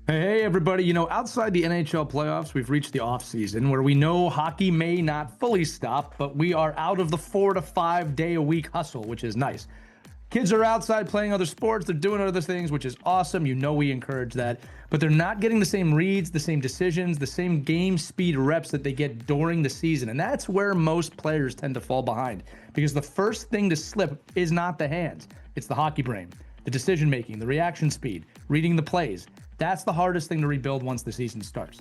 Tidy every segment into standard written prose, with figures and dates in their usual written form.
Hey, everybody. Outside the NHL playoffs, we've reached the offseason where we know hockey may not fully stop, but we are out of the 4 to 5 day a week hustle, which is nice. Kids are outside playing other sports, they're doing other things, which is awesome. We encourage that. But they're not getting the same reads, the same decisions, the same game speed reps that they get during the season. And that's where most players tend to fall behind because the first thing to slip is not the hands, it's the hockey brain, the decision making, the reaction speed, reading the plays. That's the hardest thing to rebuild once the season starts.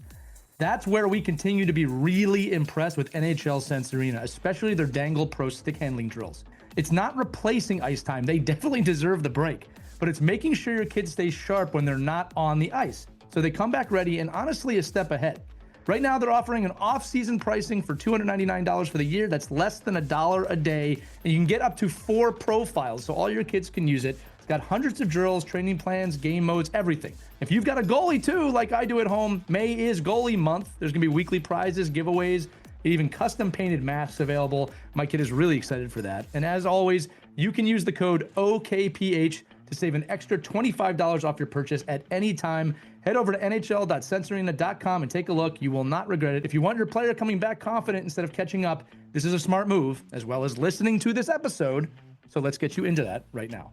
That's where we continue to be really impressed with NHL Sense Arena, especially their Dangle Pro stick handling drills. It's not replacing ice time. They definitely deserve the break, but it's making sure your kids stay sharp when they're not on the ice. So they come back ready and honestly a step ahead. Right now, they're offering an off-season pricing for $299 for the year. That's less than $1 a day, and you can get up to 4 profiles, so all your kids can use it. It's got hundreds of drills, training plans, game modes, everything. If you've got a goalie too, like I do at home, May is goalie month. There's gonna be weekly prizes, giveaways, even custom painted masks available. My kid is really excited for that. And as always, you can use the code OKPH to save an extra $25 off your purchase at any time. Head over to nhl.sensorina.com and take a look. You will not regret it. If you want your player coming back confident instead of catching up, this is a smart move, as well as listening to this episode. So let's get you into that right now.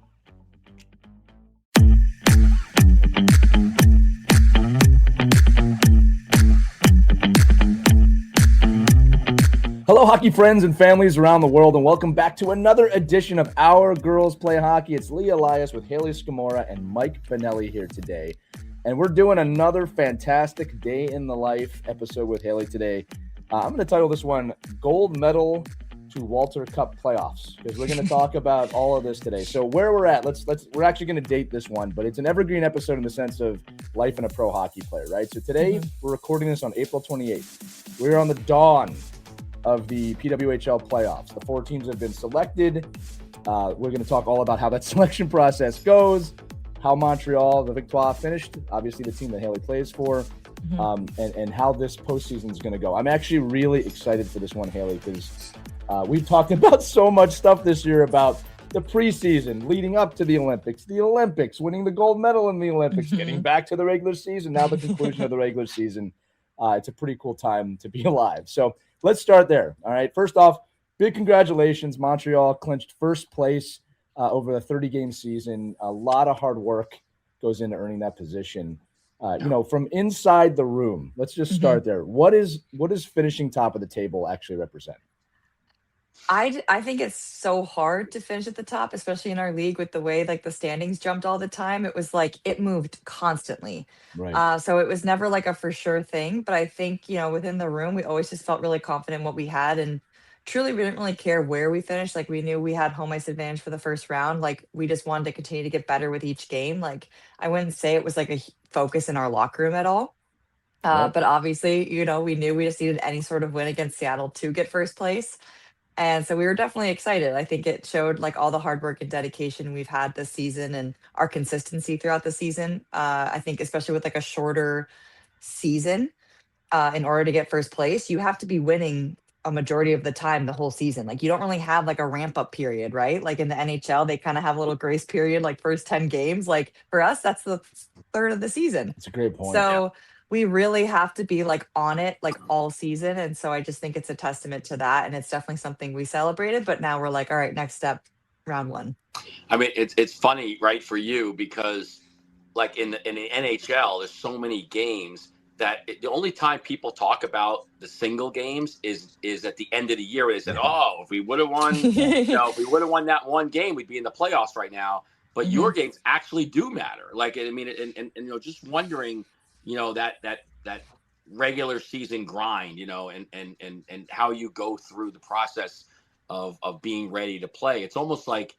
Hello, hockey friends and families around the world, and welcome back to another edition of Our Girls Play Hockey. It's Lee Elias with Haley Scamurra and Mike Benelli here today. And we're doing another fantastic day in the life episode with Haley today. I'm going to title this one Gold Medal to Walter Cup Playoffs, because we're going to talk about all of this today. So where we're at, we're actually going to date this one, but it's an evergreen episode in the sense of life in a pro hockey player, right? So today we're recording this on April 28th. We're on the dawn of the PWHL playoffs. The 4 teams have been selected. We're going to talk all about how that selection process goes, how Montreal, the Victoire, finished, obviously the team that Haley plays for, and how this postseason is going to go. I'm actually really excited for this one, Haley, because we've talked about so much stuff this year about the preseason leading up to the Olympics, winning the gold medal in the Olympics, getting back to the regular season, now the conclusion of the regular season. It's a pretty cool time to be alive. So let's start there. All right. First off, big congratulations. Montreal clinched first place over the 30-game season. A lot of hard work goes into earning that position. From inside the room, let's just start there. What does finishing top of the table actually represent? I think it's so hard to finish at the top, especially in our league with the way like the standings jumped all the time. It was like it moved constantly. Right. So it was never like a for sure thing. But I think, within the room, we always just felt really confident in what we had. And truly, we didn't really care where we finished. Like we knew we had home ice advantage for the first round. Like we just wanted to continue to get better with each game. Like I wouldn't say it was like a focus in our locker room at all. Yep. But obviously, we knew we just needed any sort of win against Seattle to get first place. And so we were definitely excited. I think it showed like all the hard work and dedication we've had this season and our consistency throughout the season. I think especially with like a shorter season, in order to get first place, you have to be winning a majority of the time the whole season. Like you don't really have like a ramp up period, right? Like in the NHL, they kind of have a little grace period, like first 10 games. Like for us, that's the third of the season. That's a great point. So we really have to be like on it like all season. And so I just think it's a testament to that. And it's definitely something we celebrated. But now we're like, all right, next step, round 1. I mean, it's funny, right, for you because like in the NHL, there's so many games that the only time people talk about the single games is at the end of the year. They said, "Oh, if we would have won, if we would have won that one game, we'd be in the playoffs right now." But your games actually do matter. Like, I mean, and just wondering, that regular season grind, and how you go through the process of being ready to play. It's almost like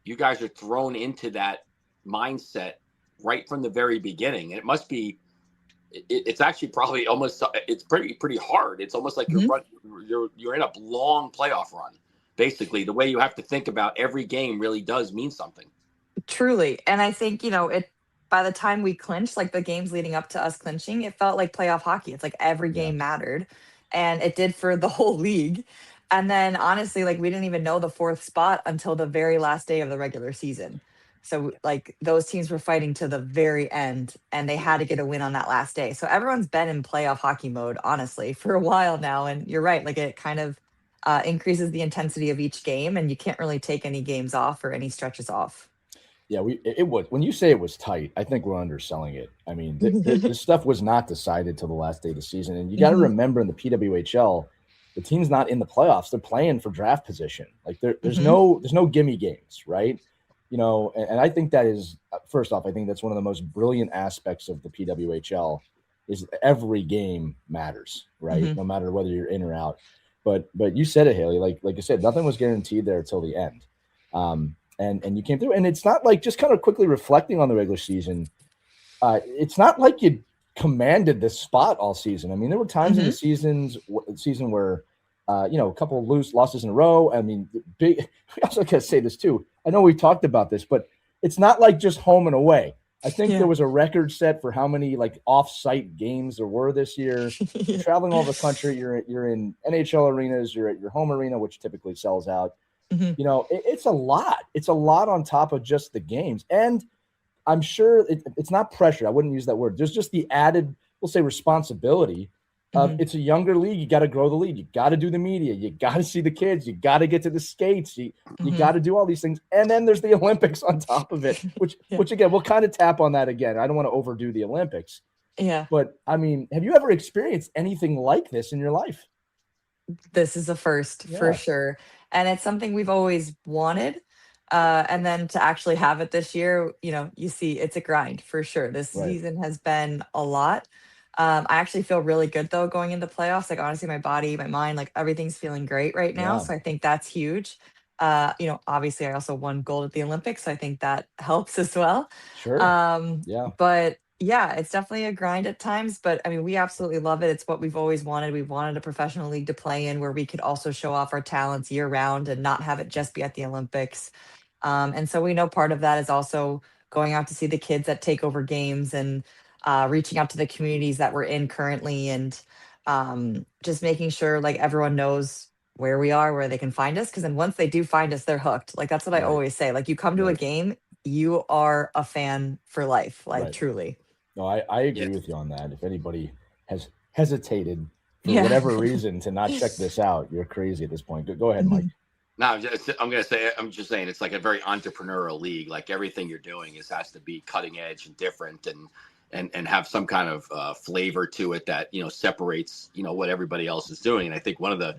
you guys are thrown into that mindset right from the very beginning. And it must be, it's actually probably almost, it's pretty hard. It's almost like you're in a long playoff run. Basically, the way you have to think about every game really does mean something. Truly. And I think, it by the time we clinched, like the games leading up to us clinching, it felt like playoff hockey. It's like every game mattered. And it did for the whole league. And then honestly, like we didn't even know the 4th spot until the very last day of the regular season. So like those teams were fighting to the very end and they had to get a win on that last day. So everyone's been in playoff hockey mode, honestly, for a while now. And you're right, like it kind of increases the intensity of each game and you can't really take any games off or any stretches off. Yeah, it was, when you say it was tight, I think we're underselling it. I mean, this stuff was not decided till the last day of the season. And you got to remember in the PWHL, the team's not in the playoffs. They're playing for draft position. Like there's no gimme games, right? You know, and I think that is, first off, I think that's one of the most brilliant aspects of the PWHL is every game matters, right? No matter whether you're in or out. But you said it, Haley, like I said, nothing was guaranteed there till the end. And you came through, and it's not like, just kind of quickly reflecting on the regular season, it's not like you commanded this spot all season. I mean, there were times in the season where, you know, a couple of losses in a row. I mean, we also got to say this too. I know we talked about this, but it's not like just home and away. I think there was a record set for how many like off-site games there were this year. You're traveling all over the country. You're in NHL arenas. You're at your home arena, which typically sells out. You know, it's a lot. It's a lot on top of just the games. And I'm sure it's not pressure. I wouldn't use that word. There's just the added, we'll say, responsibility of it's a younger league. You got to grow the league. You got to do the media. You got to see the kids. You got to get to the skates. You got to do all these things. And then there's the Olympics on top of it, which again, we'll kind of tap on that again. I don't want to overdo the Olympics. Yeah. But I mean, have you ever experienced anything like this in your life? This is a first for sure. And it's something we've always wanted. And then to actually have it this year, you know, you see it's a grind for sure. This season has been a lot. I actually feel really good though going into playoffs. Like honestly, my body, my mind, like everything's feeling great right now. So I think that's huge. You know, obviously I also won gold at the Olympics. So I think that helps as well. Sure. But yeah, it's definitely a grind at times, but I mean, we absolutely love it. It's what we've always wanted. We wanted a professional league to play in where we could also show off our talents year round and not have it just be at the Olympics. And so we know part of that is also going out to see the kids that take over games and reaching out to the communities that we're in currently and just making sure like everyone knows where we are, where they can find us. Cause then once they do find us, they're hooked. Like that's what I always say. Like you come to a game, you are a fan for life, like truly. No, I agree with you on that. If anybody has hesitated for whatever reason to not check this out, you're crazy at this point. Go ahead, Mike. No, I'm just saying it's like a very entrepreneurial league. Like everything you're doing has to be cutting edge and different and have some kind of flavor to it that, you know, separates, you know, what everybody else is doing. And I think one of the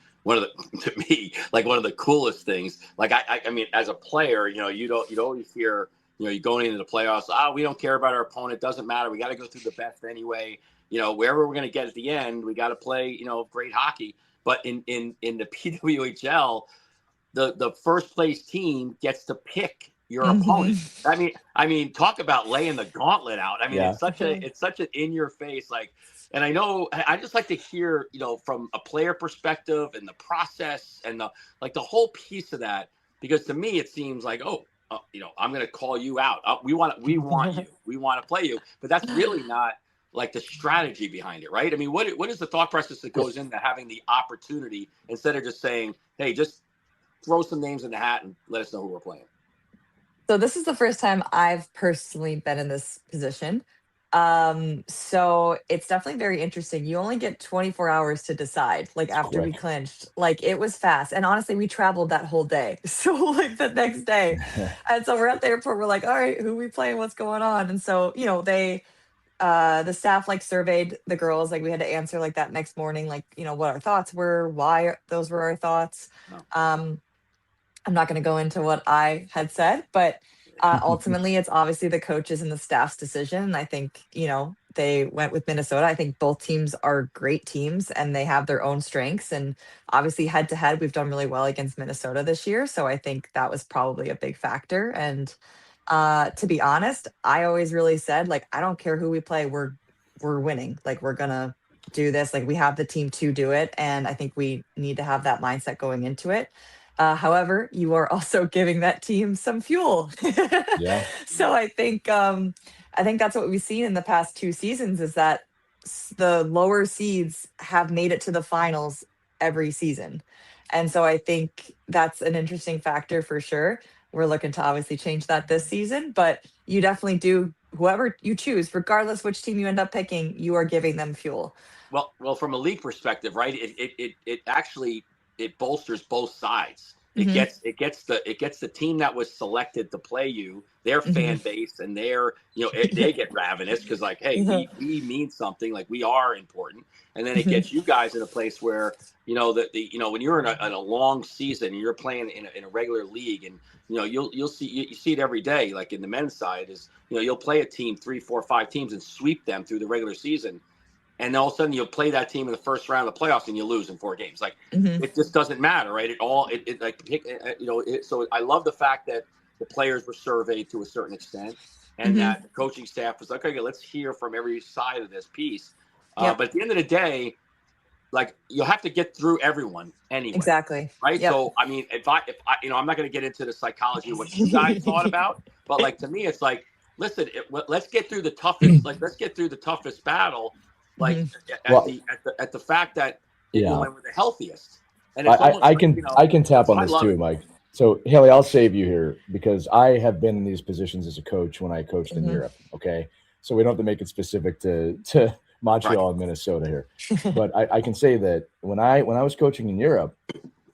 to me, like one of the coolest things, like I mean, as a player, you know, you'd always hear, you know, you're going into the playoffs. We don't care about our opponent. Doesn't matter. We got to go through the best anyway. You know, wherever we're going to get at the end, we got to play, you know, great hockey. But in the PWHL, the first place team gets to pick your opponent. I mean, talk about laying the gauntlet out. I mean, it's such an in your face, like, and I know I just like to hear, you know, from a player perspective and the process and the whole piece of that, because to me, it seems like, you know, I'm going to call you out. We want you. We want to play you. But that's really not like the strategy behind it, right? I mean, what is the thought process that goes into having the opportunity instead of just saying, hey, just throw some names in the hat and let us know who we're playing? So this is the first time I've personally been in this position. So it's definitely very interesting. You only get 24 hours to decide, like after we clinched, like it was fast. And honestly, we traveled that whole day. So like the next day. And so we're at the airport, we're like, all right, who we playing? What's going on? And so, you know, the staff like surveyed the girls, like we had to answer like that next morning, like, you know, what our thoughts were, why those were our thoughts. I'm not going to go into what I had said, but ultimately it's obviously the coaches and the staff's decision. And I think, you know, they went with Minnesota. I think both teams are great teams and they have their own strengths. And obviously head to head, we've done really well against Minnesota this year. So I think that was probably a big factor. And to be honest, I always really said, like, I don't care who we play. We're winning. Like, we're going to do this. Like, we have the team to do it. And I think we need to have that mindset going into it. However, you are also giving that team some fuel. So I think that's what we've seen in the past 2 seasons is that the lower seeds have made it to the finals every season. And so I think that's an interesting factor for sure. we're looking to obviously change that this season, but you definitely do, whoever you choose, regardless which team you end up picking, you are giving them fuel. Well, from a league perspective, right? It actually it bolsters both sides. It Mhm. gets the team that was selected to play you, their fan Mhm. base, and their they get ravenous because like, hey, we mean something, like we are important, and then it Mhm. gets you guys in a place where when you're in a long season and you're playing in a regular league, and you see it every day, like in the men's side is you'll play a team 3, 4, 5 teams and sweep them through the regular season. And then all of a sudden you'll play that team in the first round of the playoffs and you lose in 4 games. Like Mhm. it just doesn't matter, right? So I love the fact that the players were surveyed to a certain extent, and Mhm. that the coaching staff was like, okay, let's hear from every side of this piece. Yep. But at the end of the day, like you'll have to get through everyone anyway, Exactly. right? Yep. So I mean, if I I'm not going to get into the psychology of what you guys thought about, but like to me, it's like, listen, let's get through the toughest. Like let's get through the toughest battle. Like Mhm. at the fact that Yeah. when we're the healthiest, and it's almost I like, can tap on I this love too, it. Mike. So Haley, I'll save you here because I have been in these positions as a coach when I coached in Mhm. Europe. Okay, so we don't have to make it specific to Montreal and Minnesota here, but I can say that when I was coaching in Europe,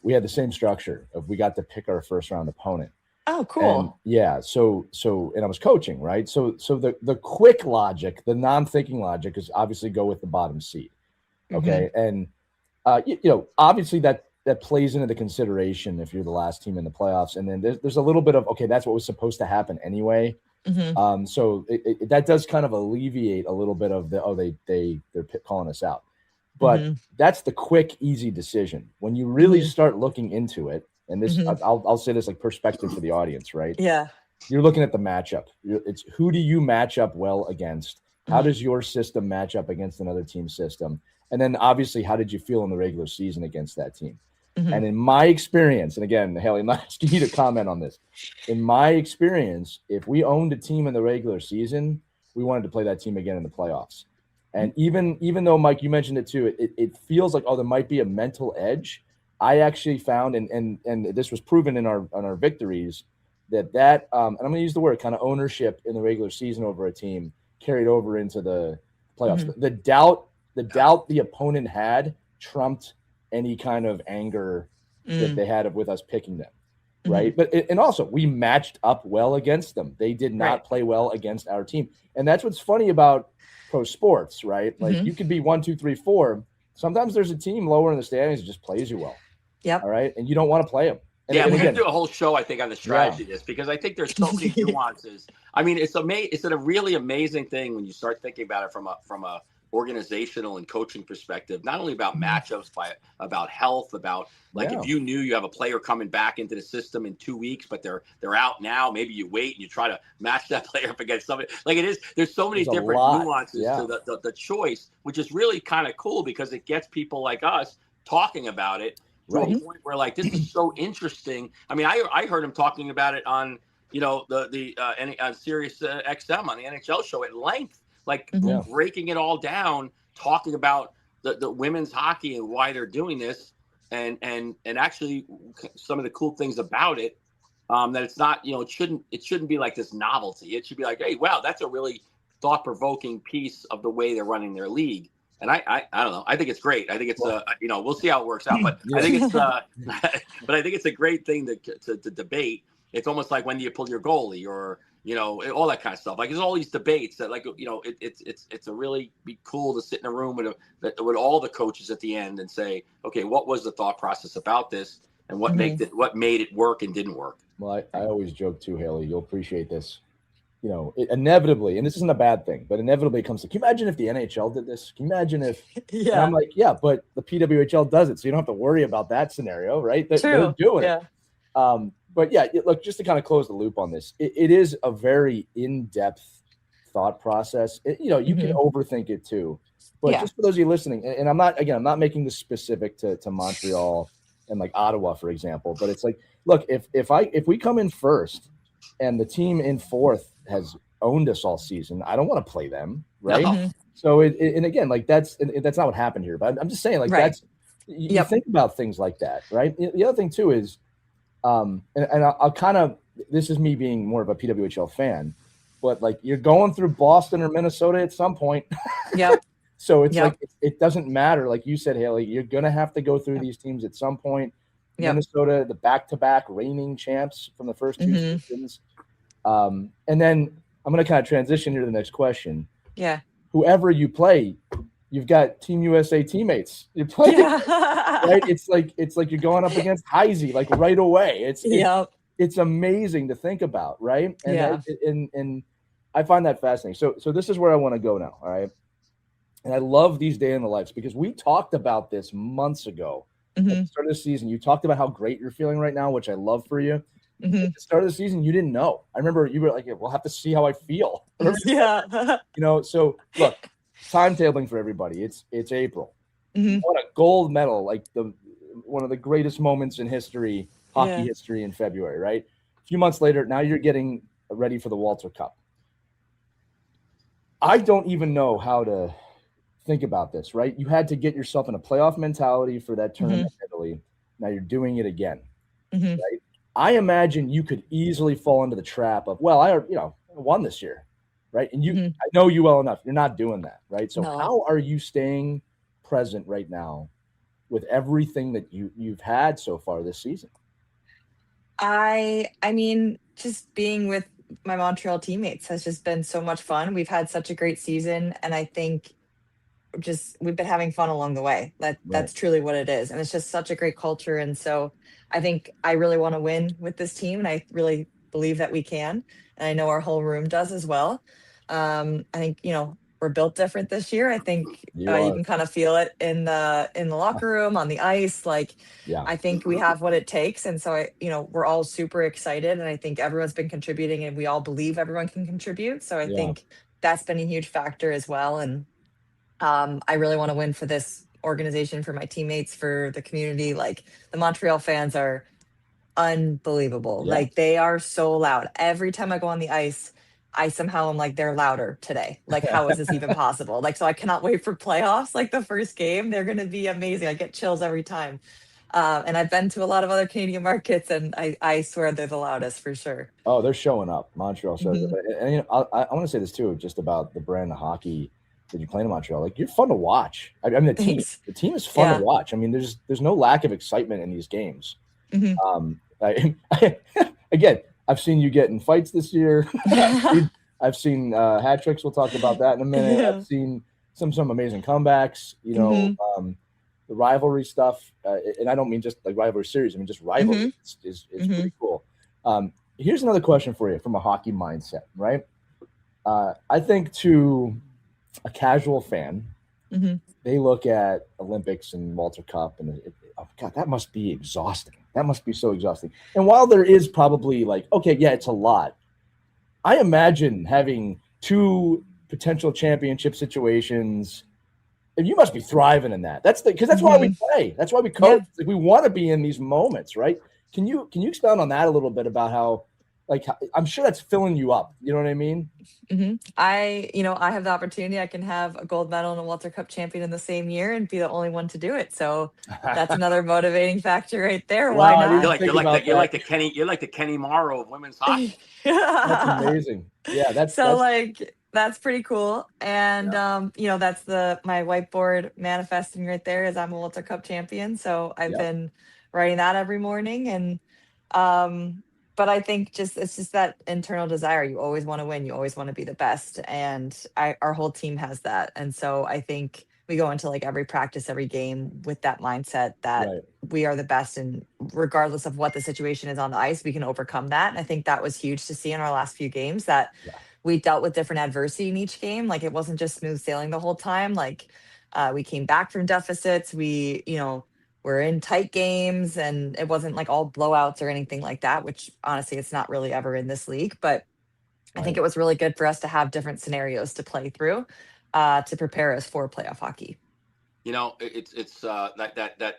we had the same structure of we got to pick our first round opponent. Oh, cool. And yeah, so and I was coaching, right? So the quick logic, the non-thinking logic is obviously go with the bottom seed. Okay. And obviously that plays into the consideration if you're the last team in the playoffs. And then there's a little bit of, okay, that's what was supposed to happen anyway. Mhm. So that does kind of alleviate a little bit of they're calling us out. But Mhm. that's the quick, easy decision. When you really Mhm. start looking into it, and this, Mhm. I'll say this like perspective for the audience, right? Yeah. You're looking at the matchup. It's who do you match up well against? How Mhm. does your system match up against another team's system? And then obviously, how did you feel in the regular season against that team? Mhm. And in my experience, and again, Haley, I'm not asking you to comment on this. In my experience, if we owned a team in the regular season, we wanted to play that team again in the playoffs. And even though, Mike, you mentioned it too, it feels like, there might be a mental edge. I actually found, and this was proven in our victories, that and I'm going to use the word kind of ownership in the regular season over a team carried over into the playoffs. Mhm. The doubt the opponent had trumped any kind of anger that they had with us picking them, right? But and also we matched up well against them. They did not Right. play well against our team, and that's what's funny about pro sports, right? Like you could be 1, 2, 3, 4. Sometimes there's a team lower in the standings that just plays you well. Yep. All right, and you don't want to play them. Yeah, and we again, can do a whole show, I think, on the strategy of this, because I think there's so many nuances. I mean, it's a really amazing thing when you start thinking about it from a organizational and coaching perspective, not only about matchups, but about health, about like if you knew you have a player coming back into the system in 2 weeks, but they're out now, maybe you wait and you try to match that player up against somebody. Like there's so many different nuances to the choice, which is really kind of cool because it gets people like us talking about it to a point where like this is so interesting. I mean, I heard him talking about it on on Sirius XM on the NHL show at length, like breaking it all down, talking about the women's hockey and why they're doing this, and actually some of the cool things about it. That it's not, it shouldn't be like this novelty. It should be like, hey, wow, that's a really thought-provoking piece of the way they're running their league. And I don't know. I think it's great. I think it's we'll see how it works out. But I think it's but I think it's a great thing to debate. It's almost like when do you pull your goalie or all that kind of stuff. Like there's all these debates that it's a really be cool to sit in a room with all the coaches at the end and say, okay, what was the thought process about this and what made it work and didn't work. Well, I always joke too, Haley. You'll appreciate this. It inevitably, and this isn't a bad thing, but inevitably it comes to, can you imagine if the NHL did this? Can you imagine if, and I'm like, yeah, but the PWHL does it. So you don't have to worry about that scenario, right? They're doing it. But yeah, look, just to kind of close the loop on this, it is a very in-depth thought process. You can overthink it too, but just for those of you listening, and I'm not making this specific to Montreal and like Ottawa, for example, but it's like, look, if we come in first and the team in fourth has owned us all season, I don't want to play them, right? No. So and again, like that's not what happened here, but I'm just saying, like that's you think about things like that, right? The other thing too is, and I'll kind of this is me being more of a PWHL fan, but like you're going through Boston or Minnesota at some point. Yep. So it's Yep. like it doesn't matter. Like you said, Haley, you're gonna have to go through these teams at some point. Yep. Minnesota, the back-to-back reigning champs from the first two seasons. And then I'm gonna kind of transition here to the next question. Yeah. Whoever you play, you've got Team USA teammates. You play, right? It's like you're going up against Heisey like right away. It's amazing to think about, right? And and I find that fascinating. So this is where I want to go now. All right. And I love these day in the lives because we talked about this months ago. At the start of the season, you talked about how great you're feeling right now, which I love for you. At the start of the season, you didn't know. I remember you were like, "We'll have to see how I feel." So look, timetabling for everybody. It's April. What a gold medal! Like one of the greatest moments in history, hockey history, in February. Right. A few months later, now you're getting ready for the Walter Cup. I don't even know how to think about this, right? You had to get yourself in a playoff mentality for that tournament in Italy. Now you're doing it again, right? I imagine you could easily fall into the trap of, well, I won this year, right? And I know you well enough. You're not doing that, right? So how are you staying present right now with everything that you've had so far this season? I mean, just being with my Montreal teammates has just been so much fun. We've had such a great season, and I think we've been having fun along the way. That's truly what it is. And it's just such a great culture. And so I think I really want to win with this team. And I really believe that we can. And I know our whole room does as well. I think, we're built different this year. I think you can kind of feel it in the locker room, on the ice. I think we have what it takes. And so we're all super excited. And I think everyone's been contributing and we all believe everyone can contribute. So I think that's been a huge factor as well. And I really want to win for this organization, for my teammates, for the community. Like the Montreal fans are unbelievable. Like they are so loud. Every time I go on the ice, I somehow am like, they're louder today. Like, how is this even possible? Like, so I cannot wait for playoffs. Like the first game, they're going to be amazing. I get chills every time. And I've been to a lot of other Canadian markets, and I swear they're the loudest for sure. Oh, they're showing up. Montreal shows up. And I want to say this too, just about the brand of hockey that you play in Montreal. Like you're fun to watch. I mean, the team is fun to watch. I mean, there's no lack of excitement in these games. Again, I've seen you get in fights this year. I've seen hat tricks. We'll talk about that in a minute. I've seen some amazing comebacks. The rivalry stuff, and I don't mean just like rivalry series. I mean just rivalry is pretty cool. Here's another question for you from a hockey mindset, right? I think to a casual fan, they look at Olympics and Walter Cup, and oh God, that must be exhausting. That must be so exhausting. And while there is probably like, okay, yeah, it's a lot. I imagine having two potential championship situations, and you must be thriving in that. Because that's why we play. That's why we coach. Yeah. Like we want to be in these moments, right? Can you expound on that a little bit about how I'm sure that's filling you up. You know what I mean? I have the opportunity. I can have a gold medal and a Walter Cup champion in the same year and be the only one to do it. So that's another motivating factor right there. Why not? You're like the Kenny Morrow of women's hockey. That's amazing. Yeah, that's pretty cool. And that's my whiteboard manifesting right there is I'm a Walter Cup champion. So I've been writing that every morning. And but I think it's just that internal desire. You always want to win. You always want to be the best. And our whole team has that. And so I think we go into like every practice, every game with that mindset that we are the best. And regardless of what the situation is on the ice, we can overcome that. And I think that was huge to see in our last few games that we dealt with different adversity in each game. Like it wasn't just smooth sailing the whole time. Like we came back from deficits. We're in tight games, and it wasn't like all blowouts or anything like that, which honestly, it's not really ever in this league. But I think it was really good for us to have different scenarios to play through to prepare us for playoff hockey. It's that.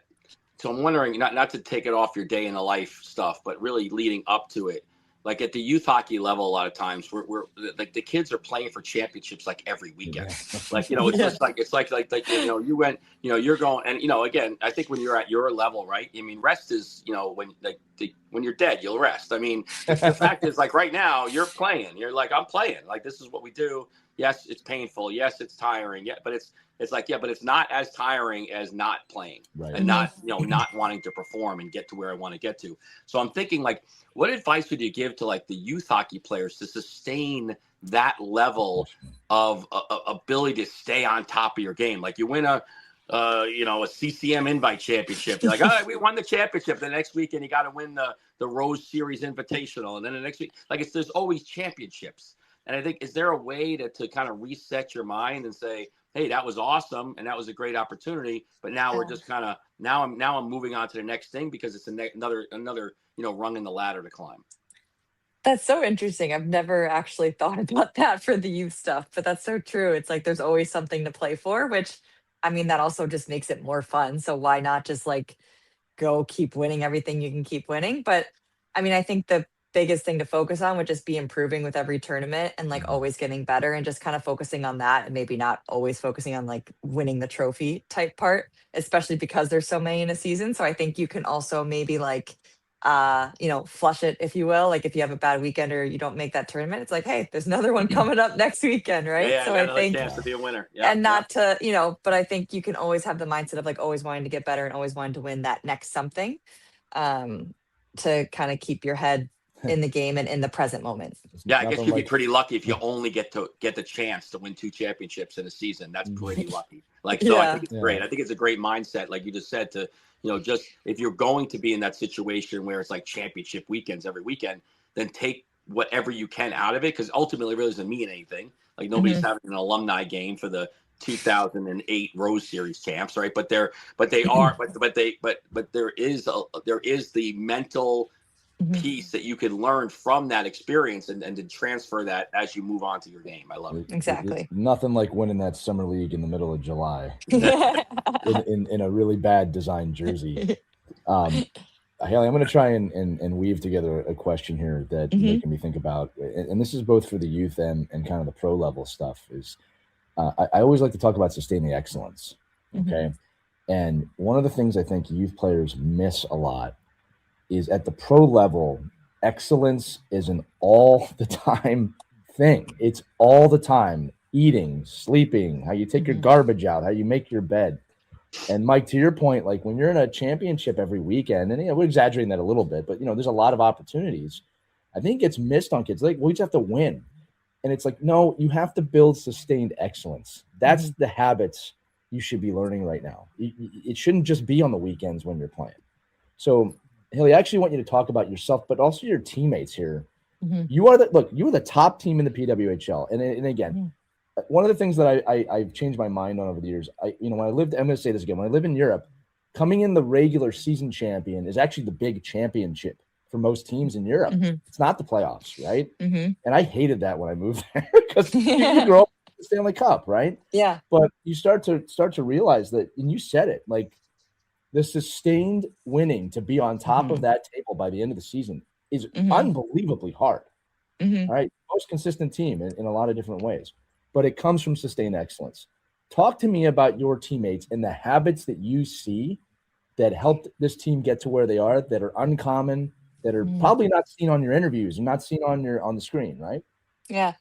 So I'm wondering, not to take it off your day in the life stuff, but really leading up to it, like at the youth hockey level, a lot of times we're like the kids are playing for championships like every weekend. Yeah. Like, you know, it's Yeah. just like, you know, you went, you know, you're going, and, you know, again, I think when you're at your level, right? I mean, rest is, you know, when you're dead, you'll rest. I mean, the fact is, like, right now you're playing, you're like, I'm playing, like, this is what we do. Yes, it's painful. Yes, it's tiring. Yeah, but it's like, yeah, but it's not as tiring as not playing, Right. and not, you know, not wanting to perform and get to where I want to get to. So I'm thinking, like, what advice would you give to like the youth hockey players to sustain that level of ability to stay on top of your game? Like, you win a you know, a CCM invite championship. You're like, all right, we won the championship. The next weekend you got to win the Rose Series Invitational, and then the next week, like, there's always championships. And I think, is there a way to kind of reset your mind and say, hey, that was awesome and that was a great opportunity, but now we're just kind of now I'm moving on to the next thing because it's another you know, rung in the ladder to climb. That's so interesting. I've never actually thought about that for the youth stuff, but that's so true. It's like there's always something to play for, which, I mean, that also just makes it more fun. So why not just like go keep winning everything you can keep winning? But I mean, I think the biggest thing to focus on would just be improving with every tournament and like always getting better and just kind of focusing on that and maybe not always focusing on like winning the trophy type part, especially because there's so many in a season. So I think you can also maybe like you know, flush it, if you will. Like if you have a bad weekend or you don't make that tournament, it's like, hey, there's another one coming up next weekend, right? Yeah, So got I another think, chance to be a winner. Yeah, and not to, you know, but I think you can always have the mindset of like always wanting to get better and always wanting to win that next something, um, to kind of keep your head in the game and in the present moment. Yeah, I guess you'd be pretty lucky if you only get the chance to win 2 championships in a season. That's pretty lucky. Like, so I think it's great. I think it's a great mindset, like you just said, to, you know, just if you're going to be in that situation where it's like championship weekends every weekend, then take whatever you can out of it, because ultimately it really doesn't mean anything. Like, nobody's having an alumni game for the 2008 Rose Series champs, right? But there is the mental piece that you can learn from that experience and to transfer that as you move on to your game. I love it. Exactly. It's nothing like winning that summer league in the middle of July in a really bad design jersey. Haley, I'm going to try and weave together a question here that making me think about, and this is both for the youth and kind of the pro level stuff, is I always like to talk about sustaining excellence. Okay. And one of the things I think youth players miss a lot is at the pro level, excellence is an all the time thing. It's all the time: eating, sleeping, how you take your garbage out, how you make your bed. And Mike, to your point, like when you're in a championship every weekend, and, you know, we're exaggerating that a little bit, but, you know, there's a lot of opportunities. I think it gets missed on kids. Like, we just have to win. And it's like, no, you have to build sustained excellence. That's the habits you should be learning right now. It shouldn't just be on the weekends when you're playing. So, Haley, I actually want you to talk about yourself, but also your teammates here. You are the top team in the PWHL. And again, one of the things that I've changed my mind on over the years, when I lived, I'm going to say this again, when I live in Europe, coming in the regular season champion is actually the big championship for most teams in Europe. It's not the playoffs, right? And I hated that when I moved there because you grow up with the Stanley Cup, right? Yeah. But you start to realize that, and you said it, like, the sustained winning to be on top of that table by the end of the season is unbelievably hard. All right. Most consistent team in a lot of different ways, but it comes from sustained excellence. Talk to me about your teammates and the habits that you see that helped this team get to where they are, that are uncommon, that are probably not seen on your interviews and not seen on the screen, right? Yeah.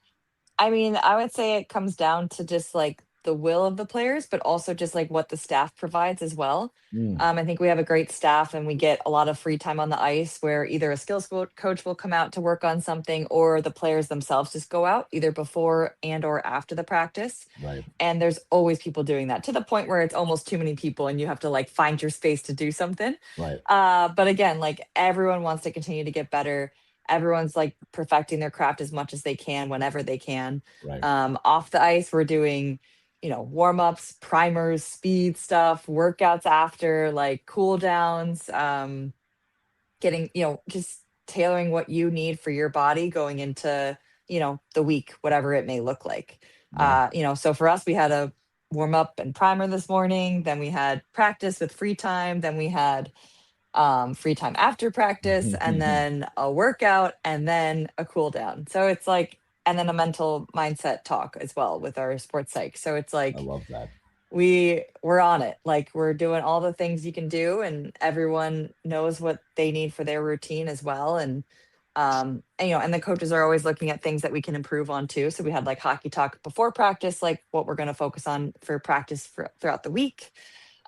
I mean, I would say it comes down to just like the will of the players, but also just like what the staff provides as well. I think we have a great staff and we get a lot of free time on the ice where either a skills coach will come out to work on something or the players themselves just go out either before and or after the practice. Right. And there's always people doing that to the point where it's almost too many people and you have to like find your space to do something. Right. But again, like everyone wants to continue to get better. Everyone's like perfecting their craft as much as they can whenever they can. Right. Off the ice, we're doing, you know, warm-ups, primers, speed stuff, workouts after, like cool downs, getting, you know, just tailoring what you need for your body going into, you know, the week, whatever it may look like. You know, so for us, we had a warm up and primer this morning, then we had practice with free time, then we had free time after practice, and then a workout, and then a cool down. So it's like, and then a mental mindset talk as well with our sports psych. So it's I like love that. we're on it. Like we're doing all the things you can do, and everyone knows what they need for their routine as well. And you know, and the coaches are always looking at things that we can improve on too. So we had like hockey talk before practice, like what we're going to focus on for practice throughout the week.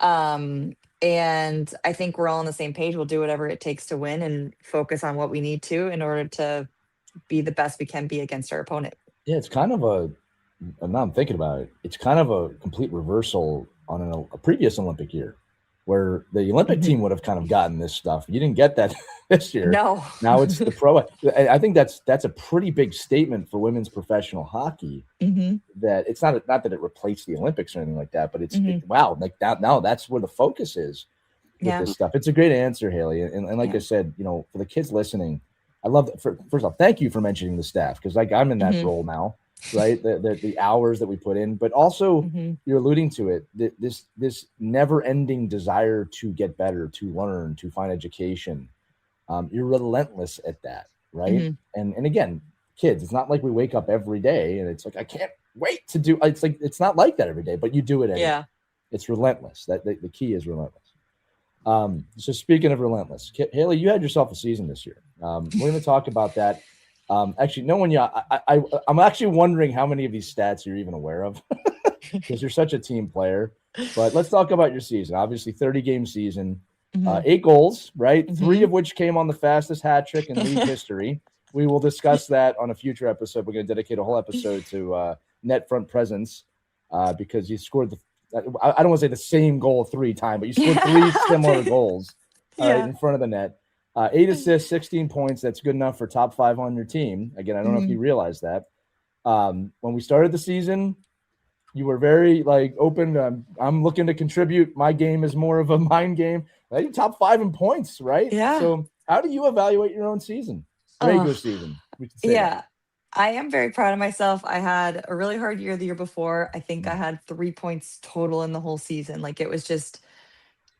And I think we're all on the same page. We'll do whatever it takes to win and focus on what we need to in order to be the best we can be against our opponent. Yeah, it's kind of now I'm thinking about it, it's kind of a complete reversal on a previous Olympic year where the Olympic team would have kind of gotten this stuff. You didn't get that this year. No. Now it's the pro. I think that's a pretty big statement for women's professional hockey. That it's not that it replaced the Olympics or anything like that, but it's wow, like that now that's where the focus is with this stuff. It's a great answer, Haley. And like I said, you know, for the kids listening, I love that. First off, thank you for mentioning the staff, because like I'm in that role now, right? The hours that we put in, but also you're alluding to it, this never-ending desire to get better, to learn, to find education. You're relentless at that, right? And again, kids, it's not like we wake up every day and it's like I can't wait to do. It's like it's not like that every day, but you do it anyway. Yeah, it's relentless. That the key is relentless. So speaking of relentless, Haley, you had yourself a season this year. We're going to talk about that. Actually, no one yet. I'm actually wondering how many of these stats you're even aware of, because you're such a team player. But let's talk about your season. Obviously, 30-game season, 8 goals, right? 3 of which came on the fastest hat trick in league history. We will discuss that on a future episode. We're going to dedicate a whole episode to net front presence because you scored I don't want to say the same goal 3 times, but you scored 3 similar goals right in front of the net. 8 assists, 16 points. That's good enough for top 5 on your team. Again, I don't know if you realize that. When we started the season, you were very like open. I'm looking to contribute. My game is more of a mind game. You're top 5 in points, right? Yeah. So how do you evaluate your own season? Regular season. We can say that. I am very proud of myself. I had a really hard year the year before. I think I had 3 points total in the whole season. Like it was just,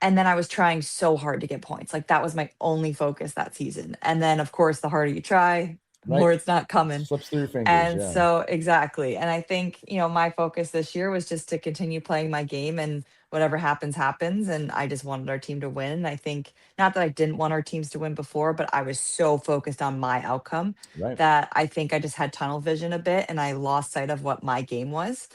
and then I was trying so hard to get points. Like that was my only focus that season. And then of course, the harder you try, the more it's not coming. Slips through your fingers. And so exactly. And I think, you know, my focus this year was just to continue playing my game, and whatever happens, happens. And I just wanted our team to win. I think not that I didn't want our teams to win before, but I was so focused on my outcome that I think I just had tunnel vision a bit and I lost sight of what my game was.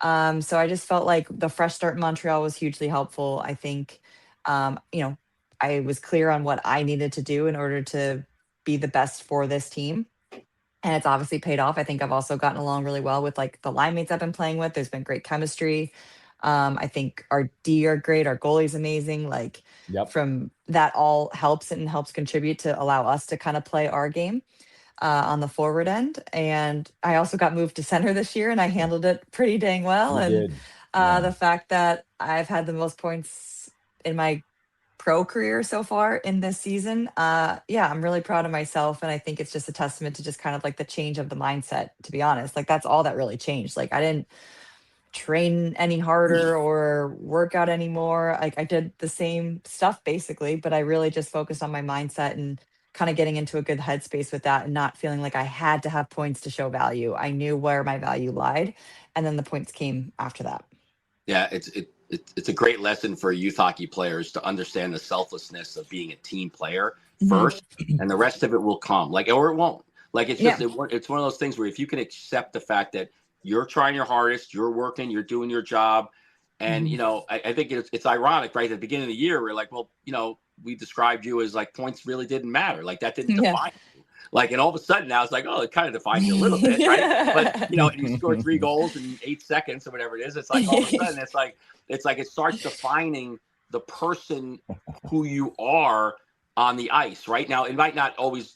So I just felt like the fresh start in Montreal was hugely helpful. I think, you know, I was clear on what I needed to do in order to be the best for this team. And it's obviously paid off. I think I've also gotten along really well with like the line mates I've been playing with. There's been great chemistry. I think our D are great. Our goalie's amazing. Like from that all helps and helps contribute to allow us to kind of play our game on the forward end. And I also got moved to center this year and I handled it pretty dang well. The fact that I've had the most points in my pro career so far in this season, I'm really proud of myself. And I think it's just a testament to just kind of like the change of the mindset, to be honest. Like that's all that really changed. Like I didn't train any harder or work out anymore. Like I did the same stuff basically, but I really just focused on my mindset and kind of getting into a good headspace with that and not feeling like I had to have points to show value. I knew where my value lied, and then the points came after that. Yeah, it's a great lesson for youth hockey players to understand the selflessness of being a team player first, and the rest of it will come. Like, or it won't. Like it's just it's one of those things where if you can accept the fact that you're trying your hardest, you're working, you're doing your job. And, you know, I think it's ironic, right? At the beginning of the year, we're like, well, you know, we described you as like points really didn't matter. Like that didn't define you. Like, and all of a sudden now it's like, oh, it kind of defines you a little bit, right? But, you know, you scored 3 goals in 8 seconds or whatever it is. It's like all of a sudden it's like it starts defining the person who you are on the ice, right? Now, it might not always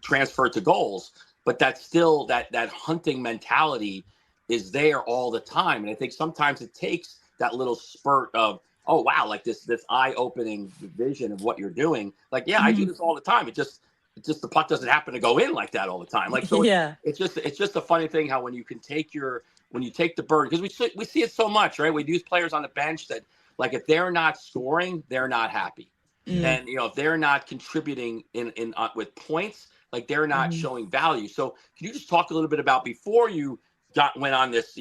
transfer to goals, but that's still that hunting mentality is there all the time. And I think sometimes it takes that little spurt of, oh, wow, like this eye-opening vision of what you're doing. Like, I do this all the time. It just the puck doesn't happen to go in like that all the time. Like, so it's just a funny thing how when you take the burden, because we see it so much, right? We use players on the bench that like, if they're not scoring, they're not happy. And if they're not contributing in with points, like they're not showing value. So can you just talk a little bit about before you went on this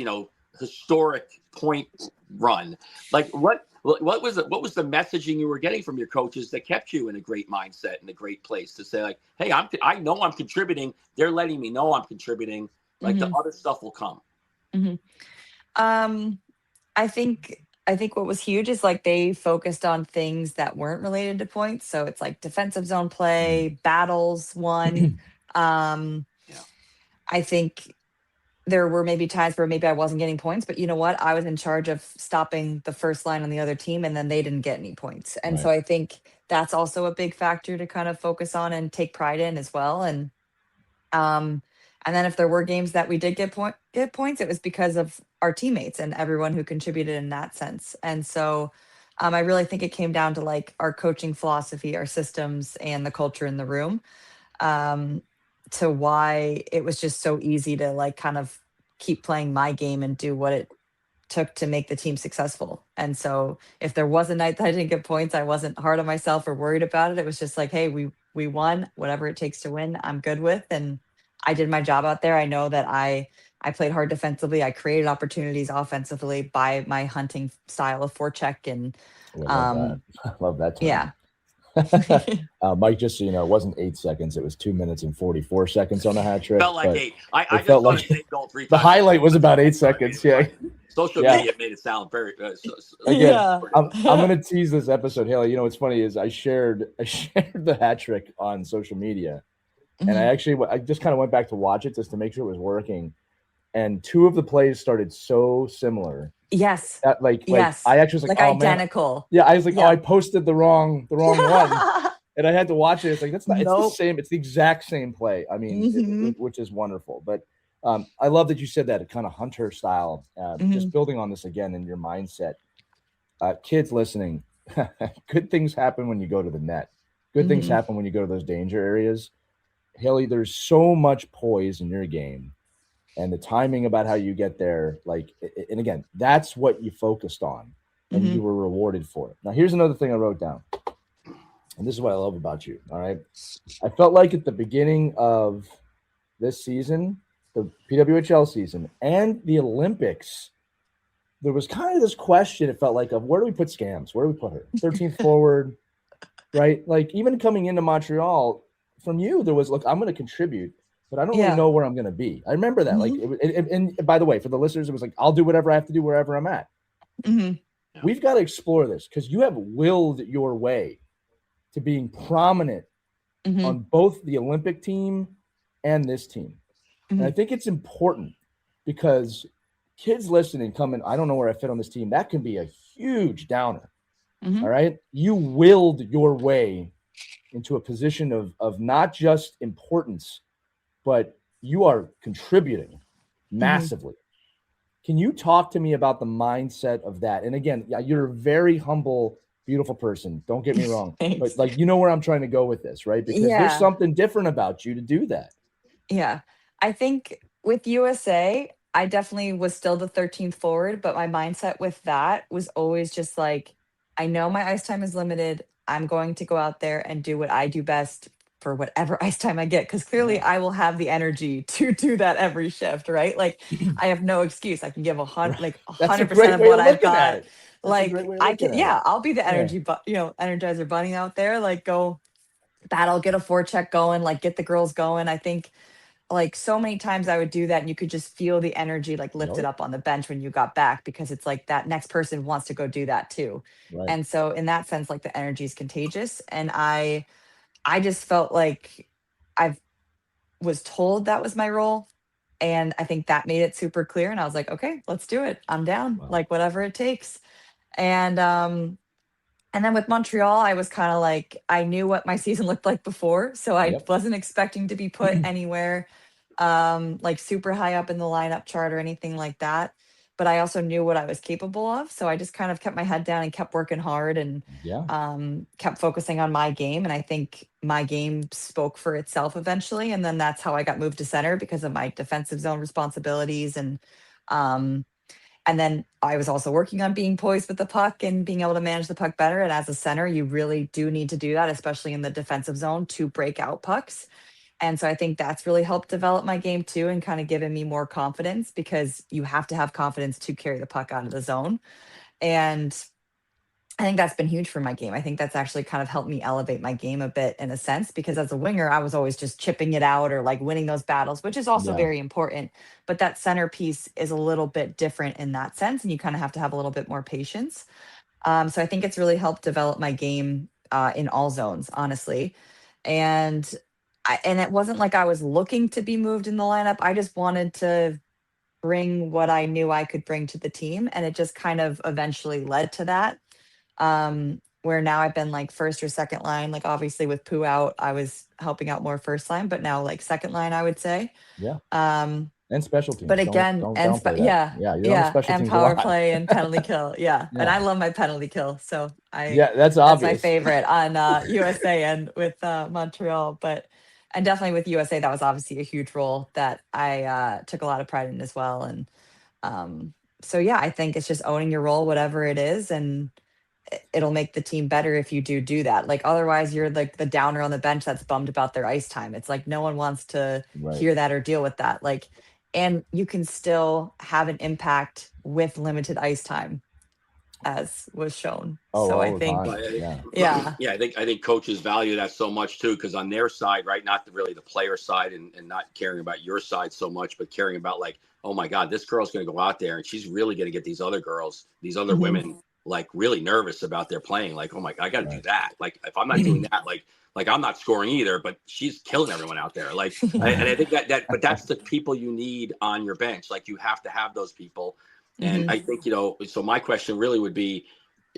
historic point run, like what was the messaging you were getting from your coaches that kept you in a great mindset and a great place to say, like, hey, I know I'm contributing, they're letting me know I'm contributing, like the other stuff will come. I think what was huge is like they focused on things that weren't related to points. So it's like defensive zone play, battles won. I think there were maybe times where maybe I wasn't getting points, but you know what? I was in charge of stopping the first line on the other team, and then they didn't get any points. And so I think that's also a big factor to kind of focus on and take pride in as well. And then if there were games that we did get points, it was because of our teammates and everyone who contributed in that sense. And so I really think it came down to like our coaching philosophy, our systems, and the culture in the room, to why it was just so easy to like kind of keep playing my game and do what it took to make the team successful. And so if there was a night that I didn't get points, I wasn't hard on myself or worried about it. It was just like, hey, we won, whatever it takes to win, I'm good with. And I did my job out there. I know that I played hard defensively. I created opportunities offensively by my hunting style of forecheck. And I love that term. Yeah. Mike, just so you know, it wasn't 8 seconds. It was 2 minutes and 44 seconds on the hat trick. Felt like 8. I just felt saw like the same goal 3 times. The highlight was about 8 seconds. Yeah. Social media made it sound very again. I'm gonna tease this episode, Haley. You know what's funny is I shared the hat trick on social media, and I just kind of went back to watch it just to make sure it was working. And 2 of the plays started so similar. Yes. That I actually was like, oh, identical. Man. Yeah, I was like, oh, I posted the wrong one. And I had to watch it. It's like, that's not, it's the same. It's the exact same play. I mean, which is wonderful. But I love that you said that, kind of hunter style, just building on this again in your mindset. Kids listening, good things happen when you go to the net. Good things happen when you go to those danger areas. Haley, there's so much poise in your game. And the timing about how you get there, and again, that's what you focused on, and you were rewarded for it. Now, here's another thing I wrote down, and this is what I love about you. All right, I felt like at the beginning of this season, the PWHL season, and the Olympics, there was kind of this question. It felt like of where do we put Scams? Where do we put her? 13th forward, right? Like even coming into Montreal, from you, there was look, I'm going to contribute. But I don't really know where I'm going to be. I remember that. And by the way, for the listeners, it was like, I'll do whatever I have to do wherever I'm at. We've got to explore this because you have willed your way to being prominent on both the Olympic team and this team. And I think it's important because kids listening, coming, I don't know where I fit on this team. That can be a huge downer. All right. You willed your way into a position of not just importance, but you are contributing massively. Can you talk to me about the mindset of that? And again, you're a very humble, beautiful person. Don't get me wrong. But you know where I'm trying to go with this, right? Because there's something different about you to do that. Yeah. I think with USA, I definitely was still the 13th forward, but my mindset with that was always just like, I know my ice time is limited. I'm going to go out there and do what I do best for whatever ice time I get, because clearly I will have the energy to do that every shift, I have no excuse. I can give 100% of what I've got. I can, I'll be the energy, energizer bunny out there. Go battle, get a forecheck going, get the girls going. I think so many times I would do that, and you could just feel the energy lifted up on the bench when you got back, because it's that next person wants to go do that too. Right. And so in that sense, the energy is contagious, and I just felt like I was told that was my role. And I think that made it super clear. And I was like, okay, let's do it. I'm down, whatever it takes. And then with Montreal, I was kind of I knew what my season looked like before. So I wasn't expecting to be put anywhere super high up in the lineup chart or anything like that. But I also knew what I was capable of. So I just kind of kept my head down and kept working hard and kept focusing on my game. And I think my game spoke for itself eventually. And then that's how I got moved to center because of my defensive zone responsibilities. And And then I was also working on being poised with the puck and being able to manage the puck better. And as a center, you really do need to do that, especially in the defensive zone, to break out pucks. And so I think that's really helped develop my game too, and kind of given me more confidence, because you have to have confidence to carry the puck out of the zone. And I think that's been huge for my game. I think that's actually kind of helped me elevate my game a bit in a sense, because as a winger, I was always just chipping it out or like winning those battles, which is also Yeah. very important. But that centerpiece is a little bit different in that sense. And you kind of have to have a little bit more patience. So I think it's really helped develop my game in all zones, honestly. And and it wasn't like I was looking to be moved in the lineup. I just wanted to bring what I knew I could bring to the team. And it just kind of eventually led to that. Where now I've been like first or second line. Like obviously with Pooh out, I was helping out more first line, but now like second line, I would say. Yeah. Um, And special teams. but again, don't and downplay that. yeah, Yeah, you're on the yeah, special and teams a power lot. play and penalty kill. Yeah. And I Yeah. love my penalty kill. So Yeah, that's that's my obvious. favorite on USA and with Montreal. But and definitely with USA, that was obviously a huge role that I took a lot of pride in as well. And so yeah, I think it's just owning your role, whatever it is, and it'll make the team better if you do that. Like otherwise, you're like the downer on the bench that's bummed about their ice time. It's like no one wants to Right. hear that or deal with that. Like, and you can still have an impact with limited ice time, as was shown. Oh, so all I the think, time. yeah, Yeah, I think coaches value that so much too, because on their side, right, not really the player side and not caring about your side so much, but caring about like, oh my God, this girl's going to go out there and she's really going to get these other girls, these other Mhm. women, like really nervous about their playing. Like, oh my, I got to do Right. that. Like, if I'm not doing that, like I'm not scoring either, but she's killing everyone out there. Like, and I think but that's the people you need on your bench. Like, you have to have those people. And Mhm. I think, so my question really would be,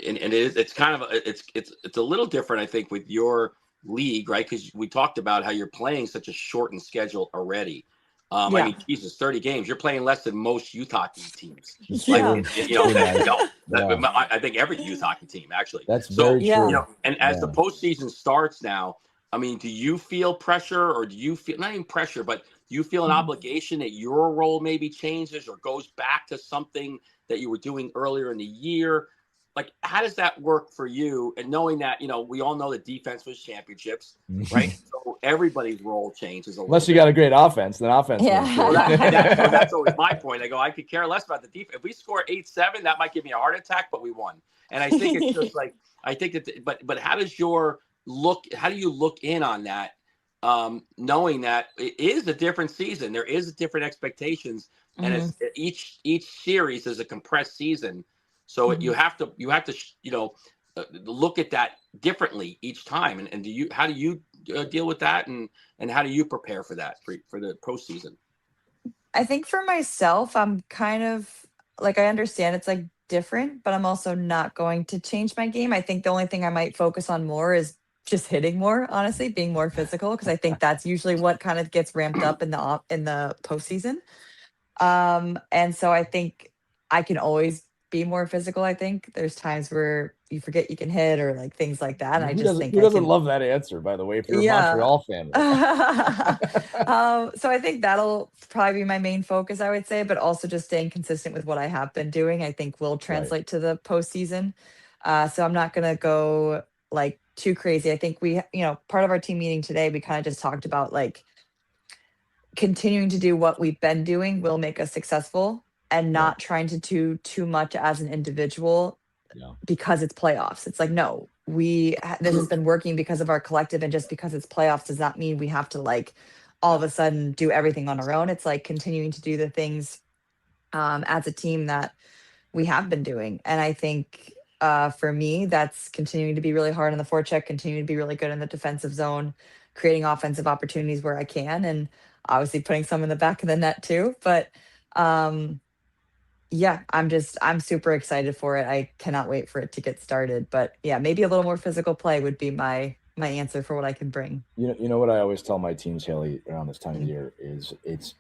and it's kind of it's a little different, I think, with your league, right? Because we talked about how you're playing such a shortened schedule already. I Yeah. mean, Jesus, 30 games. You're playing less than most youth hockey teams. It's Like, Yeah. true. Yeah. I think every youth hockey team actually. That's So, very Yeah. true. and as the Yeah. postseason starts now, I mean, do you feel pressure, or do you feel, not even pressure, but do you feel an Mhm. obligation that your role maybe changes or goes back to something that you were doing earlier in the year? Like, how does that work for you? And knowing that, we all know that defense was championships, right? So everybody's role changes a little Unless you bit. got a great offense, then offense Yeah. wins. Well, Sure. that's always my point. I go, I could care less about the defense. If we score 8-7, that might give me a heart attack, but we won. And I think it's just like, I think that, but how do you look in on that? Knowing that it is a different season, there is different expectations, and Mhm. it's each series is a compressed season. So Mhm. you have to look at that differently each time. And how do you deal with that, and how do you prepare for that for the postseason? I think for myself, I'm kind of like, I understand it's like different, but I'm also not going to change my game. I think the only thing I might focus on more is just hitting more, honestly, being more physical, because I think that's usually what kind of gets ramped up in the postseason. And so I think I can always be more physical. I think there's times where you forget you can hit or like things like that. And I just think Who I doesn't can, love that answer, by the way, if you're a yeah. Montreal fan? So I think that'll probably be my main focus, I would say, but also just staying consistent with what I have been doing, I think will translate to the postseason. So I'm not gonna go like too crazy. I think part of our team meeting today, we kind of just talked about like continuing to do what we've been doing will make us successful, and not trying to do too much as an individual Yeah. because it's playoffs. It's like, no, this has been working because of our collective, and just because it's playoffs does not mean we have to like all of a sudden do everything on our own. It's like continuing to do the things as a team that we have been doing. And I think for me, that's continuing to be really hard on the forecheck, continuing to be really good in the defensive zone, creating offensive opportunities where I can, and obviously putting some in the back of the net too. But yeah, I'm super excited for it. I cannot wait for it to get started. But yeah, maybe a little more physical play would be my answer for what I can bring. You know what I always tell my teams, Haley, around this time of Mhm. year is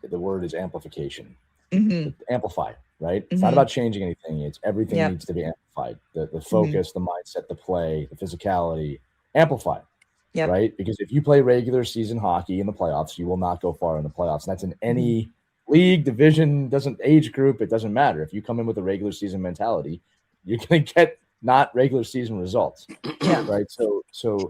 the word is amplification. Hmm. Amplify, right? It's not about changing anything. It's everything Yep. needs to be amplified. The focus, the mindset, the play, the physicality, amplify. Yep. Right? Because if you play regular season hockey in the playoffs, you will not go far in the playoffs. And that's in any league, division, doesn't age group, it doesn't matter. If you come in with a regular season mentality, you're going to get not regular season results. Yeah. Right. So,